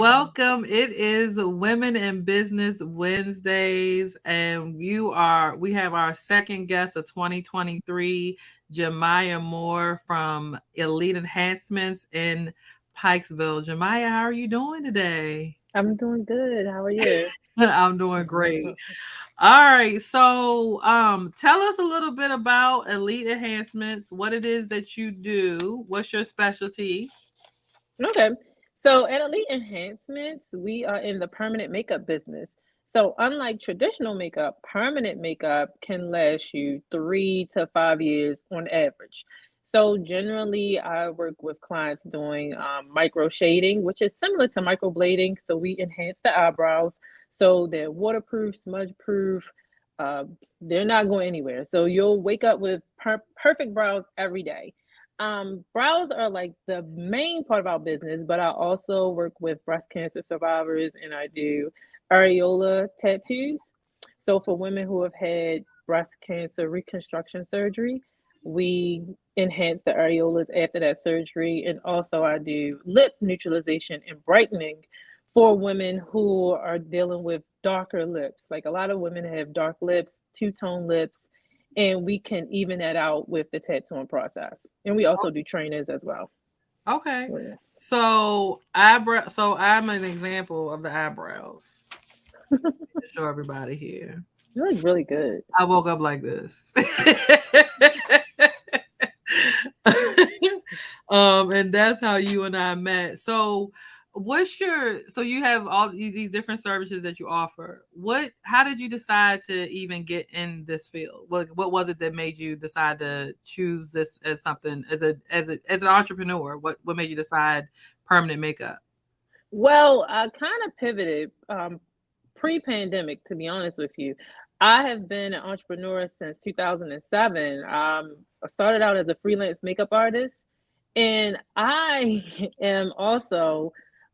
Welcome. It is Women in Business Wednesdays, and we have our second guest of 2023, Jamaya Moore from Elite Enhancements in Pikesville. Jamaya, how are you doing today? I'm doing good. How are you? I'm doing great. All right. So, tell us a little bit about Elite Enhancements, what it is that you do, what's your specialty? Okay. So at Elite Enhancements, we are in the permanent makeup business. So unlike traditional makeup, permanent makeup can last you 3 to 5 years on average. So generally, I work with clients doing micro shading, which is similar to microblading. So we enhance the eyebrows so they're waterproof, smudge proof. Uh, they're not going anywhere. So you'll wake up with perfect brows every day. Brows are like the main part of our business, but I also work with breast cancer survivors and I do areola tattoos. So for women who have had breast cancer reconstruction surgery, we enhance the areolas after that surgery. And also I do lip neutralization and brightening for women who are dealing with darker lips. Like a lot of women have dark lips, two-tone lips, and we can even that out with the tattooing process. And we also do trainers as well. Okay. Yeah. So I'm an example of the eyebrows. To show everybody here. You look really good. I woke up like this. And that's how you and I met. So so you have all these different services that you offer. How did you decide to even get in this field? What was it that made you decide to choose this as something as an entrepreneur? What made you decide permanent makeup? Well, I kind of pivoted pre-pandemic, to be honest with you. I have been an entrepreneur since 2007. I started out as a freelance makeup artist, and I am also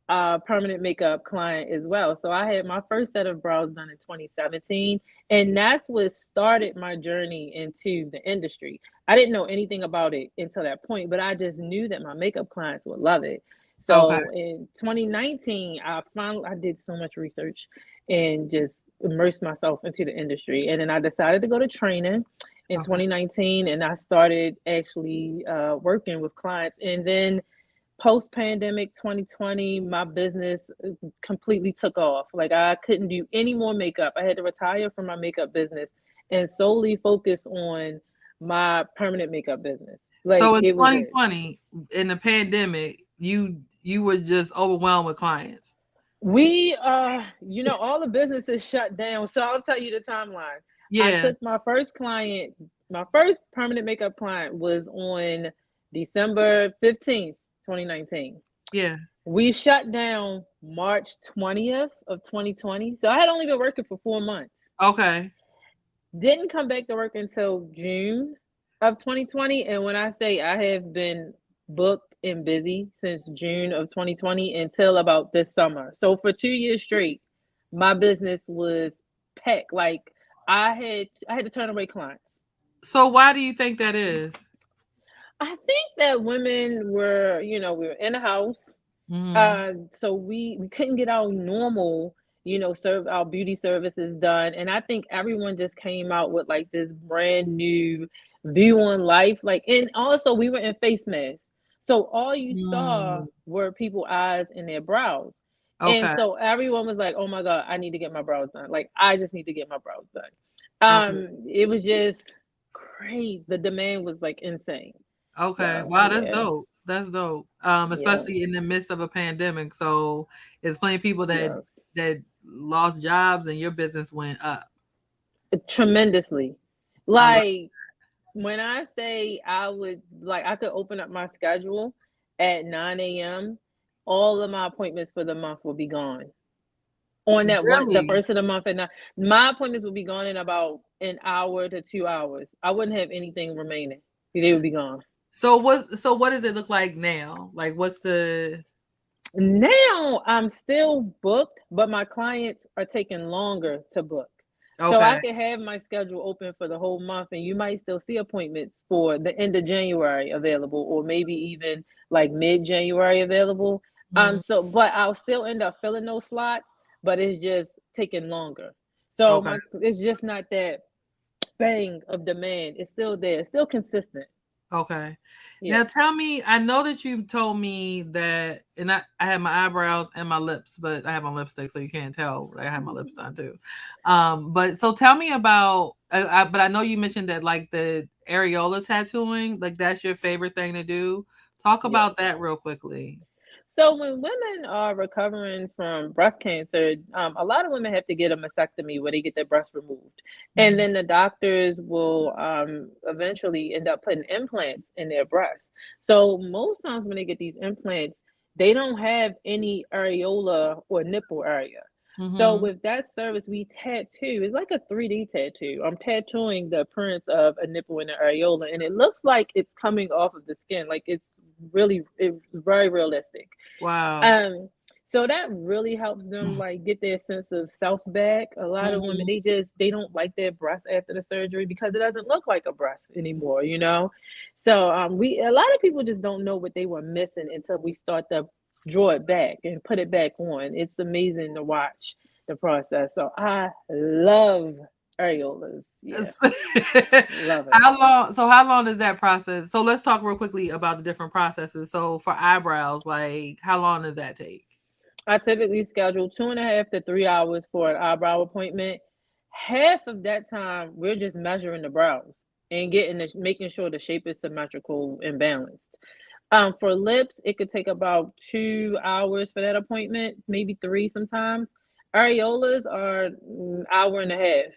a permanent makeup client as well. So I had my first set of brows done in 2017, and that's what started my journey into the industry. I didn't know anything about it until that point, but I just knew that my makeup clients would love it. Okay. So in 2019, I did so much research and just immersed myself into the industry. And then I decided to go to training in Okay. 2019, and I started actually working with clients. And then post pandemic 2020, my business completely took off. Like I couldn't do any more makeup. I had to retire from my makeup business and solely focus on my permanent makeup business. Like So in it was it. 2020, in the pandemic, you were just overwhelmed with clients. All the businesses shut down. So I'll tell you the timeline. I Yeah, took my first client, my first permanent makeup client was on December 15th, 2019. yeah. We shut down March 20th of 2020. So I had only been working for 4 months. Okay. Didn't come back to work until June of 2020. And when I say I have been booked and busy since June of 2020 until about this summer. So for 2 years straight, my business was packed. Like I had to turn away clients. So why do you think that is? I think that women were, we were in the house. Mhm. So we couldn't get our normal, serve our beauty services done. And I think everyone just came out with like this brand new view on life. Like, and also we were in face masks. So all you saw Mm. were people's eyes and their brows. And Okay. so everyone was like, oh my God, I need to get my brows done. Like, I just need to get my brows done. Okay. It was just crazy. The demand was like insane. Okay. So Wow, that's yeah, dope. That's dope. yeah, Especially in the midst of a pandemic. So it's plenty of people yeah. that lost jobs and your business went up. Tremendously. I love Like when I say I could open up my schedule at 9 a.m., all of my appointments for the month will be gone. On the really. first of the month and my appointments will be gone in about an hour to 2 hours. I wouldn't have anything remaining. They would be gone. So what does it look like now? Like what's the Now I'm still booked, but my clients are taking longer to book. So I okay. could have my schedule open for the whole month, and you might still see appointments for the end of January available, or maybe even like mid January available. Mm. But I'll still end up filling those slots, but it's just taking longer. So Okay. my it's just not that bang of demand. It's still there. It's still consistent. Okay. Yeah. Now tell me, I know that you told me that, and I have my eyebrows and my lips, but I have on lipstick, so you can't tell. Like, I have my lips done too. But so tell me about, but I know you mentioned that like the areola tattooing, like that's your favorite thing to do. Talk Yeah. about that real quickly. So when women are recovering from breast cancer, a lot of women have to get a mastectomy where they get their breast removed, and Mhm. then the doctors will eventually end up putting implants in their breasts. So most times when they get these implants, they don't have any areola or nipple area. So Mhm. with that service, we tattoo. It's like a 3D tattoo. I'm tattooing the appearance of a nipple and an areola, and it looks like it's coming off of the skin. Like it's very realistic. Wow. Um, so that really helps them like get their sense of self back. A lot of women Mhm. they don't like their breasts after the surgery because it doesn't look like a breast anymore, you know? So we a lot of people just don't know what they were missing until we start to draw it back and put it back on. It's amazing to watch the process. So I love areolas. Yeah, love it. How long? So how long is that process? So let's talk real quickly about the different processes. So for eyebrows, like how long does that take? I typically schedule 2.5 to 3 hours for an eyebrow appointment. Half of that time, we're just measuring the brows and making sure the shape is symmetrical and balanced. For lips, it could take about 2 hours for that appointment, maybe three sometimes. Areolas are hour and a half.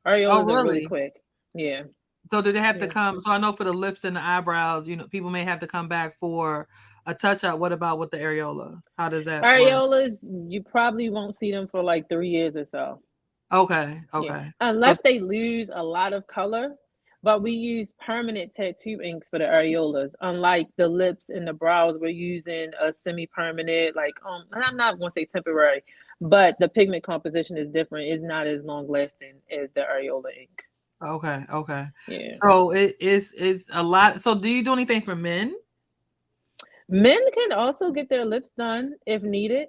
Oh, Areolas are really really? quick. Yeah, So do they have to yeah. come? So I know for the lips and the eyebrows, people may have to come back for a touch up. What about with the areola? How does that work? Areolas, you probably won't see them for like 3 years or so. Okay, Yeah, okay. So unless they lose a lot of color, but we use permanent tattoo inks for the areolas. Unlike the lips and the brows, we're using a semi-permanent, like and I'm not going to say temporary, but the pigment composition is different. It's not as long lasting as the areola ink. okay, okay. Yeah, So it's a lot. So do you do anything for men? men can also get their lips done if needed.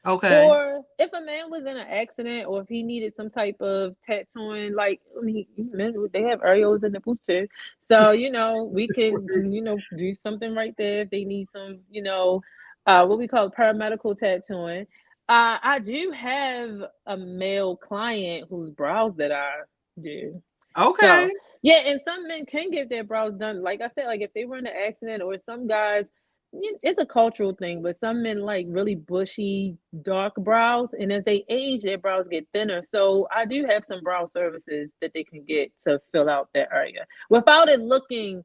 Okay. Or if a man was in an accident, or if he needed some type of tattooing, like I mean, men they have areolas in the boots too, so we can do something right there if they need some what we call paramedical tattooing. I do have a male client whose brows that I do. Okay. So yeah, and some men can get their brows done. Like I said, like if they were in an accident, or some guys, it's a cultural thing, but some men like really bushy, dark brows, and as they age, their brows get thinner. So I do have some brow services that they can get to fill out that area without it looking,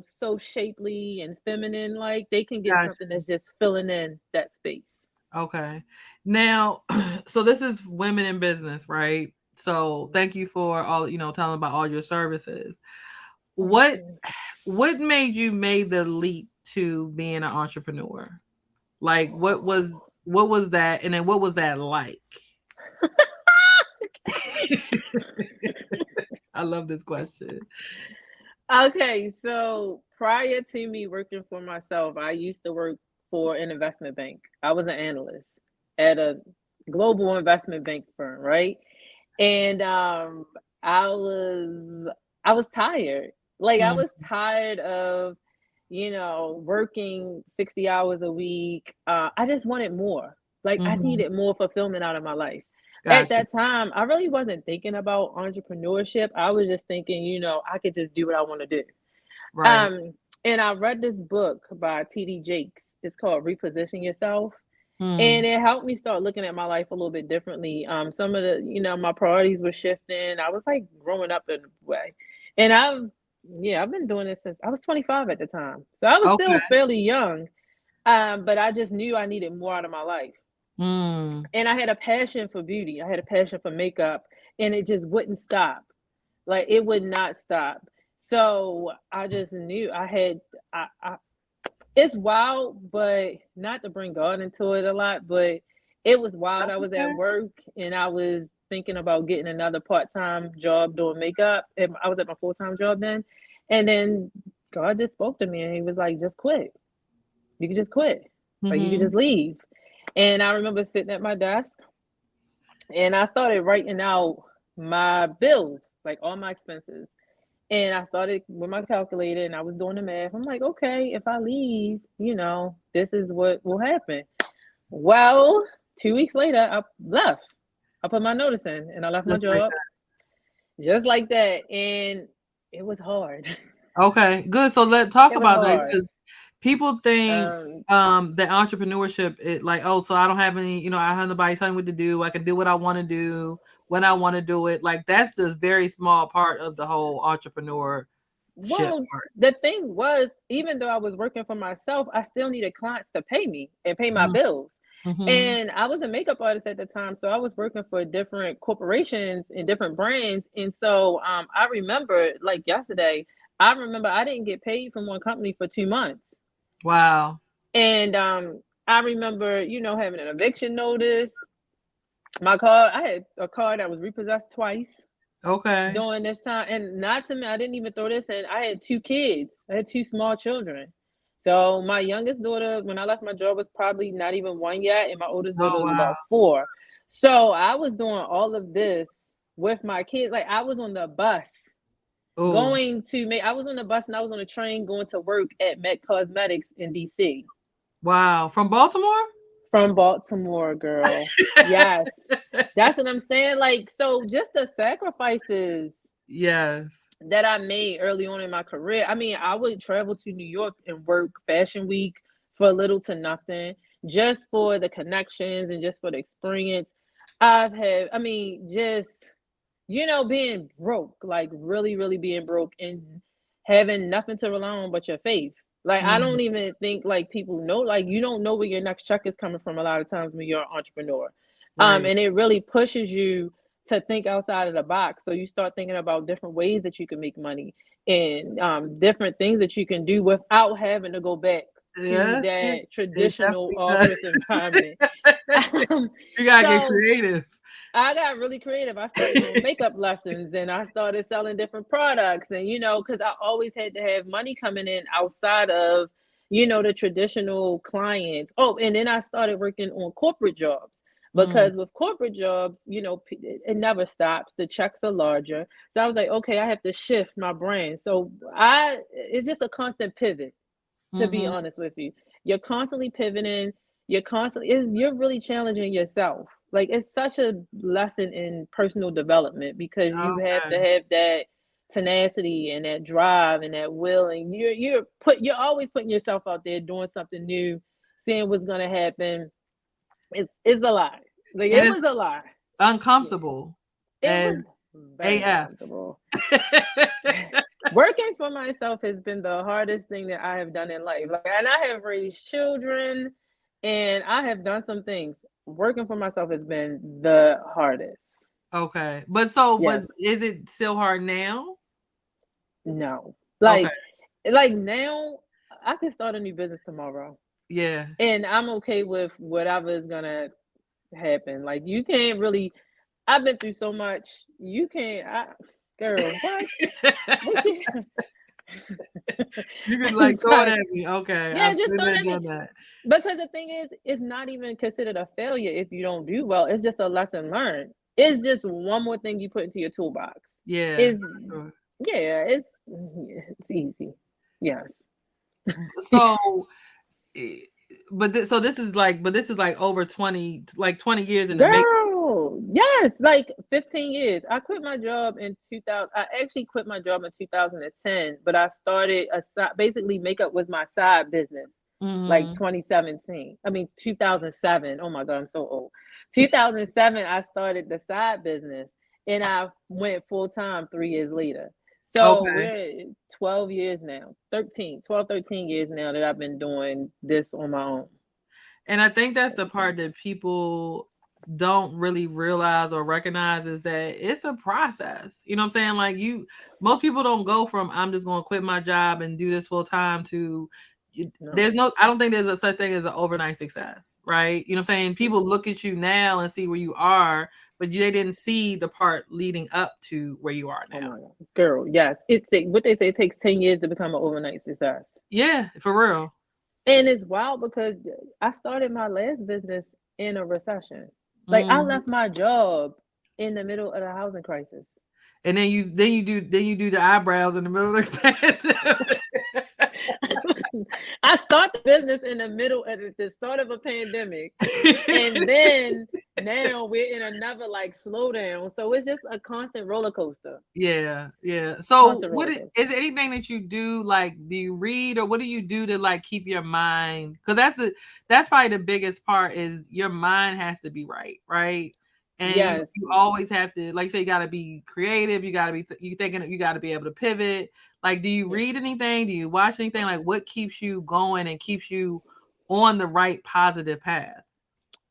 so shapely and feminine. Like they can get something Gotcha. that's just filling in that space. Okay. Now, so this is women in business, right? So thank you for all, telling about all your services. Thank What you. what made you make the leap to being an entrepreneur? Like what was that, and then what was that like? I love this question. Okay, so prior to me working for myself, I used to work for an investment bank. I was an analyst at a global investment bank firm, right? And I was I was tired. Like I Mm, was tired of, working 60 hours a week. I just wanted more. Like I mhm. needed more fulfillment out of my life. At Gotcha. that time, I really wasn't thinking about entrepreneurship. I was just thinking, I could just do what I want to do. Right. Um, and I read this book by T.D. Jakes. It's called Reposition Yourself. Mm, And it helped me start looking at my life a little bit differently. Some of the, my priorities were shifting. I was like growing up in a way. And I've been doing this since I was 25 at the time. So I was okay. still fairly young. But I just knew I needed more out of my life. Mm, And I had a passion for beauty. I had a passion for makeup, and it just wouldn't stop. Like it would not stop. So I just knew I it's wild, but not to bring God into it a lot, but it was wild. that's I was okay. at work and I was thinking about getting another part-time job doing makeup. And I was at my full-time job then. And then God just spoke to me and he was like, just quit. You can just quit. Like you could Mm-hmm. just leave. And I remember sitting at my desk and I started writing out my bills, like all my expenses. And I started with my calculator and I was doing the math. I'm like, okay, if I leave, this is what will happen. Well, 2 weeks later, I left. I put my notice in and I left my Just like job just like that. And it was hard. that. Okay, good. So let's talk It was about that hard. because people think Um, that entrepreneurship it like, oh, so I don't have any, I have nobody telling me what to do. I can do what I want to do when I want to do it. Like that's the very small part of the whole entrepreneurship well, part. the thing was, even though I was working for myself, I still needed clients to pay me and pay my bills. Mm-hmm. And I was a makeup artist at the time, so I was working for different corporations and different brands. And so I remember, like yesterday, I remember I didn't get paid from one company for 2 months. Wow. And I remember, having an eviction notice. My car, I had a car that was repossessed twice Okay. during this time. And not to me, I didn't even throw this in. I had two kids, I had two small children. So my youngest daughter, when I left my job, was probably not even one yet, and my oldest daughter Oh was wow. about four. So I was doing all of this with my kids. Like I was on the bus Oh going to make. I was on the bus and I was on the train going to work at Met Cosmetics in DC. wow. From Baltimore? From Baltimore, girl. Yes, that's what I'm saying. Like, so just the sacrifices Yes. that I made early on in my career. I mean, I would travel to New York and work Fashion Week for little to nothing, just for the connections and just for the experience. I've had, I mean, just, being broke, like really, really being broke and having nothing to rely on but your faith. Like, I Mm, don't even think like people know, like, you don't know where your next check is coming from a lot of times when you're an entrepreneur. right. And it really pushes you to think outside of the box. So you start thinking about different ways that you can make money and different things that you can do without having to go back to Yeah, that it traditional definitely does. office environment. Um, You gotta get so creative. I got really creative. I started doing makeup lessons and I started selling different products. And, because I always had to have money coming in outside of, the traditional clients. Oh, and then I started working on corporate jobs Mm, because with corporate jobs, it never stops. The checks are larger. So I was like, okay, I have to shift my brand. So it's just a constant pivot, to be mhm. honest with you. You're constantly pivoting. You're really challenging yourself. Like it's such a lesson in personal development because you have to Okay. have that tenacity and that drive and that will, and you're always putting yourself out there doing something new, seeing what's gonna happen. It's a lie. Like And it it's was a lie. Yeah, uncomfortable it was as very AF. uncomfortable. Working for myself has been the hardest thing that I have done in life. Like, and I have raised children and I have done some things. Working for myself has been the hardest. Okay. But Yes. is it still hard now? No. Okay. Like now I can start a new business tomorrow Yeah. and I'm okay with whatever is gonna happen. Like you can't really I've been through so much. You can't girl, what? What you You could, I'm like, throw it sorry. at me. Okay. Yeah, I've just been throw it there, at me. done that. Because the thing is, it's not even considered a failure if you don't do well. It's just a lesson learned. It's just one more thing you put into your toolbox. Yeah, Is for sure. it's easy. Yes. So, eh, so this is like over 20, like 20 years in the make. Girl, yes, like 15 years. I quit my job in 2000. I actually quit my job in 2010, but I started basically makeup was my side business. Like Mhm. 2017. I mean 2007. Oh my god, I'm so old. 2007 I started the side business and I went full time 3 years later. So Okay. we're 12 years now. 13 years now that I've been doing this on my own. And I think that's the part that people don't really realize or recognize is that it's a process. You know what I'm saying? Like most people don't go from I'm just going to quit my job and do this full time to there's No. no I don't think there's a such thing as an overnight success, right? You know what I'm saying? People look at you now and see where you are, but they didn't see the part leading up to where you are Oh now. my god. Girl, yes. What they say it takes 10 years to become an overnight success. Yeah, for real. And it's wild because I started my last business in a recession. Like I Mhm. left my job in the middle of the housing crisis. And then you do the eyebrows in the middle of the I start the business in the middle of the start of a pandemic, and then now we're in another like slowdown. So it's just a constant roller coaster. Yeah, yeah. So, Constant what roller is coaster. there anything that you do? Like, do you read, or what do you do to like keep your mind? Because that's probably the biggest part is your mind has to be right, right? And you Yes. you always have to, like, say, you got to be creative. You got to be you thinking you got to be able to pivot. Like, do you read anything? Do you watch anything? Like, what keeps you going and keeps you on the right positive path?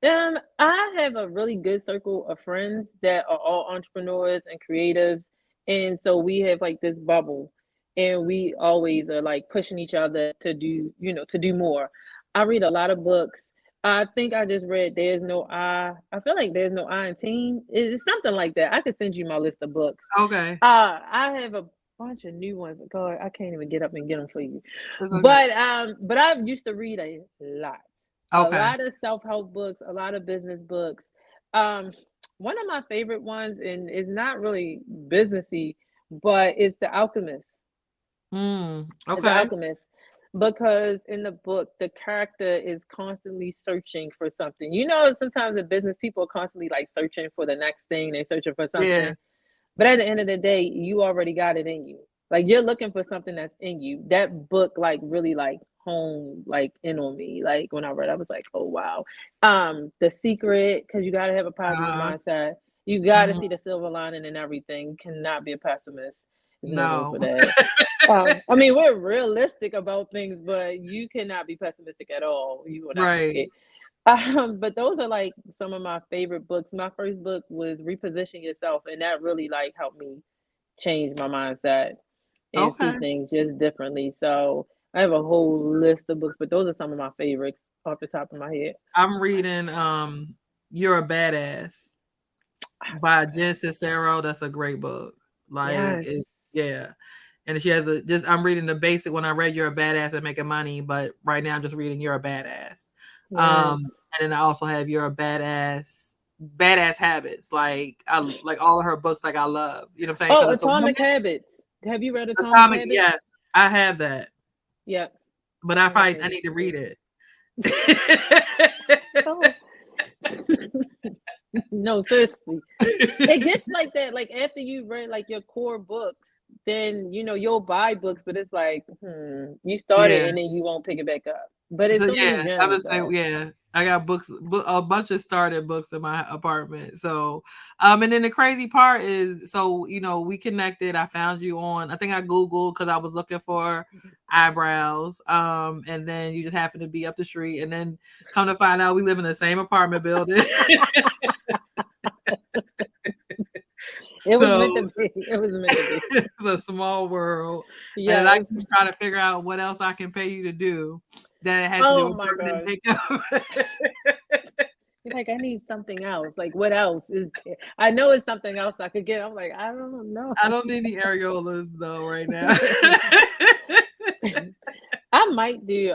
I have a really good circle of friends that are all entrepreneurs and creatives, and so we have like this bubble, and we always are like pushing each other to do, to do more. I read a lot of books. I think I just read "There's No I." I feel like "There's No I" in Teen. It's something like that. I could send you my list of books. Okay, I have a bunch of new ones. God, I can't even get up and get them for you. it's okay. But I used to read lot, a Okay. lot of self-help books, a lot of business books. Um, one of my favorite ones, and is not really businessy, but it's The Alchemist. The Okay. Alchemist, because in the book, the character is constantly searching for something. Sometimes in business, people are constantly like searching for the next thing. They're searching for Yeah. something, but at the end of the day, you already got it in you. Like you're looking for something that's in you. That book like really like honed like in on me. Like when I read, I was like, oh wow. The Secret, because you gotta have a positive Uh, mindset. You gotta mhm. see the silver lining in everything. You cannot be a pessimist. There's no room No. for that. I mean, we're realistic about things, but you cannot be pessimistic at all. You will not make Right. it. But those are like some of my favorite books. My first book was Reposition Yourself, and that really like helped me change my mindset and see Okay. things just differently. So I have a whole list of books, but those are some of my favorites off the top of my head. I'm reading You're a Badass I by saw that. Jen Sincero. That's a great book. Like Yes, it's yeah. And she has a just I'm reading the basic one. I read You're a Badass at Making Money, but right now I'm just reading You're a Badass. yes. And then I also have You're a Badass Habits. Like all of her books like I love. You know what I'm saying? Oh, Because it's a woman. Atomic Habits. Have you read Atomic Atomic, Habits? yes, I have that. Yep, But one of my I favorites need to read too. it. Oh, no, seriously. It gets like that. Like after you read like your core books, then you'll buy books, but it's like, you start it Yeah. and then you won't pick it back up. But it's So so many yeah, I'm gems just saying, though. yeah. I got a bunch of started books in my apartment. So, and then the crazy part is, so we connected. I found you on. I think I Googled because I was looking for eyebrows. And then you just happened to be up the street, and then come to find out we live in the same apartment building. It was So meant to be. It was meant to be. it's a small world, and then I Yes. keep trying to figure out what else I can pay you to do that had to do Oh with my permanent gosh. makeup. You're like, I need something else. Like, what else is there? I know it's something else I could get. I'm like, I don't know. I don't need any areolas though right now. I might do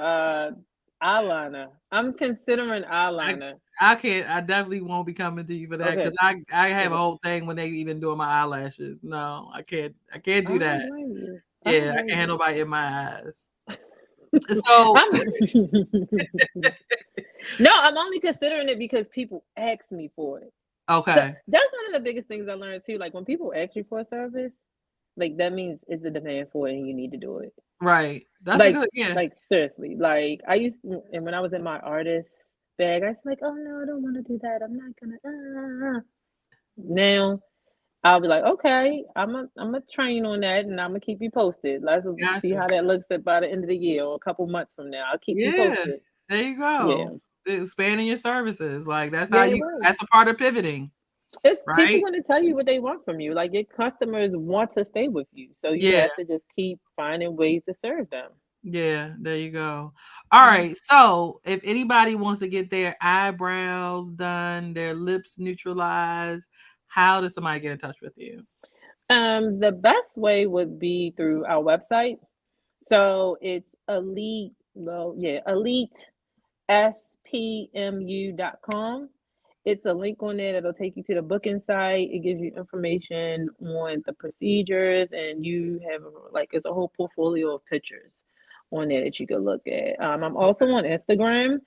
eyeliner. I'm considering I eyeliner. I can't. I definitely won't be coming to you for that because Okay. I have a Okay. whole thing when they even doing my eyelashes. No, I can't. I can't I do don't that. blame you. I don't Yeah, I blame can't have you. nobody in my eyes. So I'm No, I'm only considering it because people ask me for it. So okay, that's one of the biggest things I learned too. Like when people ask you for a service, like that means it's a demand for it and you need to do it. right. That's a Like good. Yeah, like seriously. Like I used to, and when I was in my artist bag, I was like, oh no, I don't want to do that. I'm not gonna Now I'll be like, okay, I'm a train on that and I'm gonna keep you posted. Let's see gotcha. how that looks at by the end of the year or a couple months from now. I'll keep you Yeah, posted. there you Yeah. go. Expanding your services, like that's how Yeah, you're you. right. That's a part of pivoting, It's people right? gonna tell you what they want from you. Like your customers want to stay with you. So you Yeah. have to just keep finding ways to serve them. Yeah, there you go. All Mhm. right. So, if anybody wants to get their eyebrows done, their lips neutralized, how does somebody get in touch with you? The best way would be through our website. So it's elite. No, yeah, elitespmu.com. It's a link on there that'll take you to the booking site. It gives you information on the procedures, and you have like it's a whole portfolio of pictures on there that you can look at. I'm also on Instagram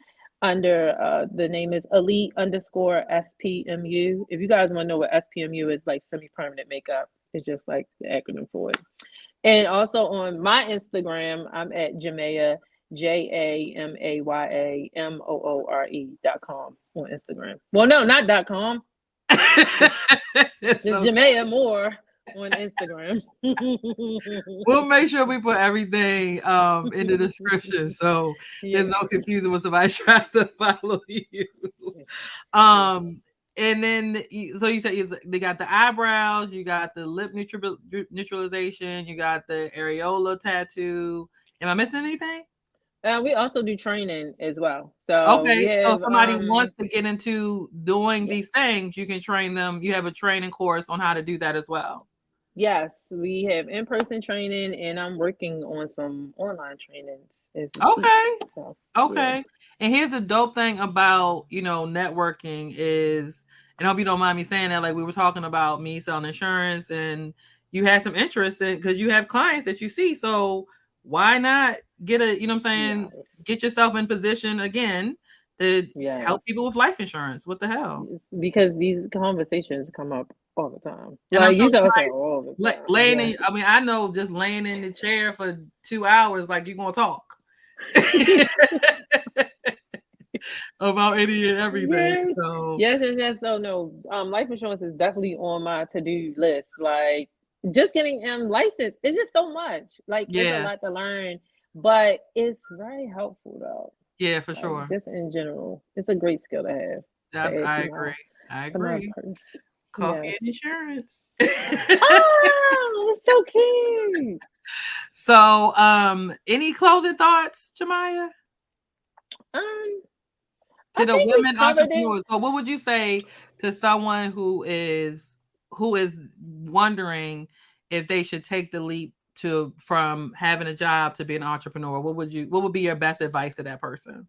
under the name is elite underscore SPMU. If you guys want to know what SPMU is, like semi permanent makeup, it's just like the acronym for it. And also on my Instagram, I'm at Jamaya, JAMAYAMOORE.com on Instagram. Well, no, not .com. It's It's okay. Jamaya Moore on Instagram. We'll make sure we put everything in the description so there's Yeah. no confusion when somebody tries to follow you. Yeah. Um, and then so you said they got the eyebrows, you got the lip neutralization, you got the areola tattoo. Am I missing anything? We also do training as well. So we Okay, so if have somebody wants to get into doing yeah. these things, you can train them. You have a training course on how to do that as well. Yes, we have in-person training, and I'm working on some online trainings as we speak. Okay. So yeah. Okay. And here's the dope thing about, networking is, and I hope you don't mind me saying that, like we were talking about me selling insurance and you had some interest in because you have clients that you see. So why not get a, what I'm saying, Yes. get yourself in position again to Yes. help people with life insurance. What the hell? Because these conversations come up all the time. And I'm Like sure you said, I said somebody all the time. laying Yes. in, I mean, I know just laying in the chair for 2 hours, like you're gonna talk. About any and everything. Yes. So Yes, yes, yes. So no, life insurance is definitely on my to-do list. Like just getting licensed, it's just so much. Like it's a yeah, lot to learn, but it's very helpful though. yeah, for Like sure. just in general, it's a great skill to have to add I agree. I to my agree. purse. Coffee Yes. and insurance. Oh, it's so cute. So, any closing thoughts, Jamaya, Um, to I the think we women covered it. entrepreneurs? So, what would you say to someone who is wondering if they should take the leap to from having a job to be an entrepreneur? What would be your best advice to that person?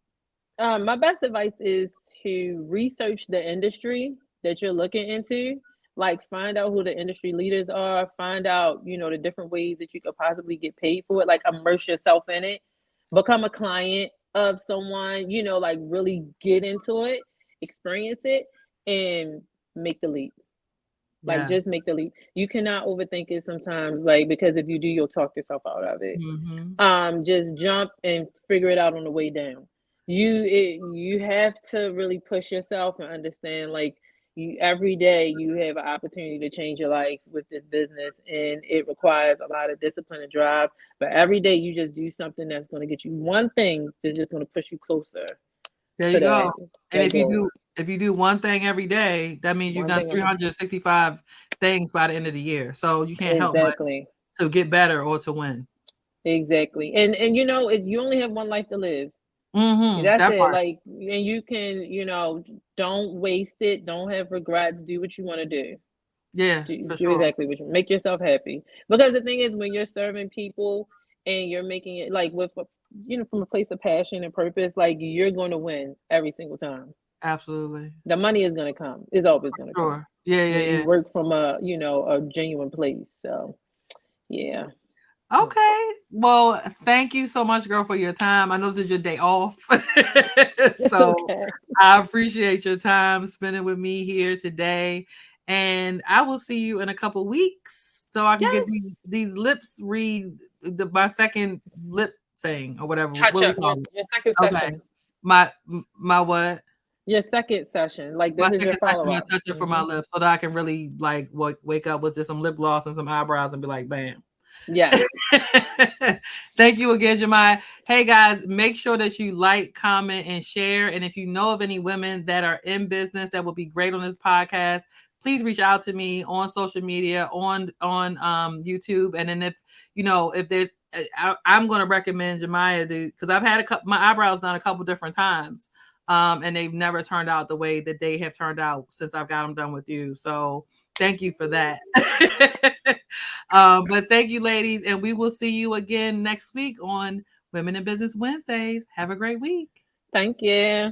My best advice is to research the industry that you're looking into. Like, find out who the industry leaders are, find out, the different ways that you could possibly get paid for it. Like, immerse yourself in it, become a client of someone, like, really get into it, experience it, and make the leap. Like, Yeah. just make the leap. You cannot overthink it sometimes, like, because if you do, you'll talk yourself out of it. Hmm. Just jump and figure it out on the way down. You have to really push yourself and understand, like, you every day you have an opportunity to change your life with this business, and it requires a lot of discipline and drive. But every day you just do something that's going to get you one thing that's just going to push you closer There to you go. And that goal. if you do one thing every day, that means you've One done thing every 365 things by the end of the year. So you can't help but exactly. to get better or to win. Exactly. And you only have one life to live. Mhm. That's That it. part. Like, and you can, don't waste it. Don't have regrets. Do what you want to do. Yeah, Do, for do sure. exactly what you make yourself happy. Because the thing is, when you're serving people and you're making it like with, from a place of passion and purpose, like you're going to win every single time. Absolutely. The money is going to come. It's always going to come Sure. Yeah, yeah, when you yeah. work from a genuine place. So yeah. Okay. Well, thank you so much, girl, for your time. I know this is your day off. It's So okay. I appreciate your time spending with me here today. And I will see you in a couple weeks so I can get Yes. these lips my second lip thing or whatever. Touch What we up call it? your second Okay. session. My what? Your second session. Like My this is your second session, follow my up. touch up for my lips so that I can really like wake up with just some lip gloss and some eyebrows and be like, bam. Yes. Thank you again, Jamai. Hey guys, make sure that you like, comment, and share. And if you know of any women that are in business that would be great on this podcast, please reach out to me on social media, on YouTube. And then if there's, I'm going to recommend Jamaya because I've had my eyebrows done a couple different times, and they've never turned out the way that they have turned out since I've got them done with you. So thank you for that. But thank you, ladies, and we will see you again next week on Women in Business Wednesdays. Have a great week. Thank you.